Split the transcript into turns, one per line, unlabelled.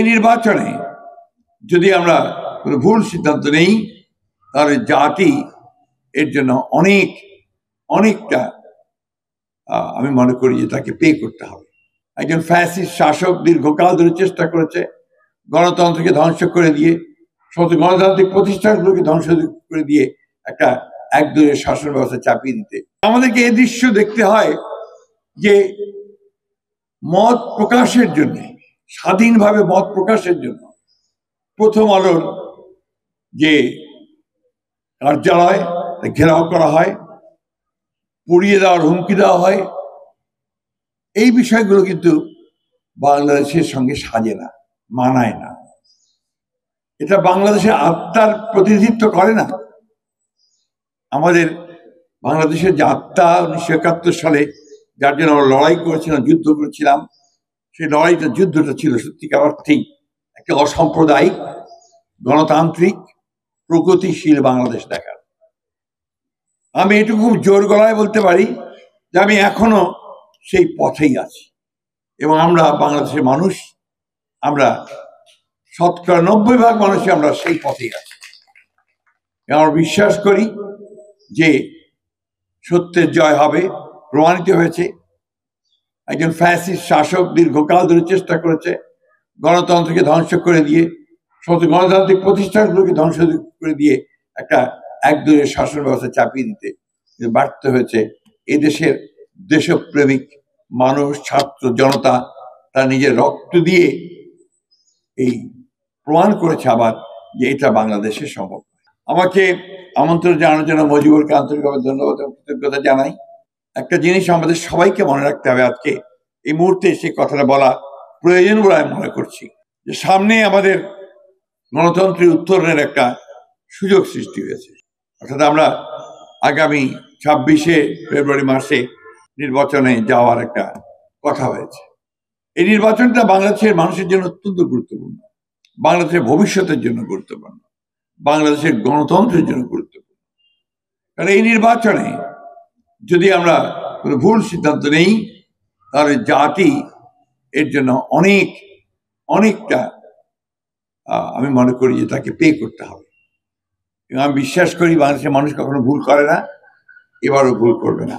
এই নির্বাচনে যদি আমরা কোনো ভুল সিদ্ধান্ত নেই তাহলে জাতি এর জন্য অনেকটা আমি মনে করি যে তাকে পে করতে হবে। একজন ফ্যাসিস্ট শাসক দীর্ঘকাল ধরে চেষ্টা করেছে গণতন্ত্রকে ধ্বংস করে দিয়ে, সমস্ত গণতান্ত্রিক প্রতিষ্ঠানগুলোকে ধ্বংস করে দিয়ে একটা একদলীয় শাসন ব্যবস্থা চাপিয়ে দিতে। আমাদেরকে এই দৃশ্য দেখতে হয় যে মত প্রকাশের জন্য, স্বাধীনভাবে মত প্রকাশের জন্য প্রথম আলোর যে কার্যালয় ঘেরাও করা হয়, পুড়িয়ে দেওয়ার হুমকি দেওয়া হয়, এই বিষয়গুলো কিন্তু বাংলাদেশের সঙ্গে সাজে না, মানায় না। এটা বাংলাদেশের আত্মার প্রতিনিধিত্ব করে না। আমাদের বাংলাদেশের যে আত্মা 1971 সালে যার জন্য আমরা লড়াই করেছিলাম, যুদ্ধ করেছিলাম, সেই যুদ্ধটা ছিল সত্যিকার অর্থেই একটা অসাম্প্রদায়িক গণতান্ত্রিক প্রগতিশীল বাংলাদেশ দেখার। আমি এটুকু জোর গলায় বলতে পারি যে আমি এখনো সেই পথেই আছি এবং আমরা বাংলাদেশের মানুষ, আমরা 90% মানুষই আমরা সেই পথেই আছি। আমরা বিশ্বাস করি যে সত্যের জয় হবে, প্রমাণিত হয়েছে। একজন ফ্যাসিস্ট শাসক দীর্ঘকাল ধরে চেষ্টা করেছে গণতন্ত্রকে ধ্বংস করে দিয়ে, সমস্ত গণতান্ত্রিক প্রতিষ্ঠানগুলোকে ধ্বংস করে দিয়ে একটা একদলীয় শাসন ব্যবস্থা চাপিয়ে দিতে ব্যর্থ হয়েছে। এদেশের দেশপ্রেমিক মানুষ, ছাত্র জনতা তার নিজের রক্ত দিয়ে এই প্রমাণ করেছে আবার যে এটা বাংলাদেশে সম্ভব। আমাকে আমন্ত্রণ জানানোর জন্য মজিবুরকে আন্তরিকভাবে ধন্যবাদ এবং কৃতজ্ঞতা জানাই। একটা জিনিস আমাদের সবাইকে মনে রাখতে হবে, আজকে এই মুহূর্তে সেই কথাটা বলা প্রয়োজন বলে আমি মনে করছি, যে সামনে আমাদের গণতন্ত্রের উত্তরণের একটা সুযোগ সৃষ্টি হয়েছে। অর্থাৎ আমরা আগামী 26শে ফেব্রুয়ারি মাসে নির্বাচনে যাওয়ার একটা কথা হয়েছে। এই নির্বাচনটা বাংলাদেশের মানুষের জন্য অত্যন্ত গুরুত্বপূর্ণ, বাংলাদেশের ভবিষ্যতের জন্য গুরুত্বপূর্ণ, বাংলাদেশের গণতন্ত্রের জন্য গুরুত্বপূর্ণ। কারণ এই নির্বাচনে যদি আমরা কোনো ভুল সিদ্ধান্ত নেই তাহলে জাতি এর জন্য অনেকটা আমি মনে করি যে তাকে পে করতে হবে। এবং আমি বিশ্বাস করি বাংলাদেশের মানুষ কখনো ভুল করে না, এবারও ভুল করবে না।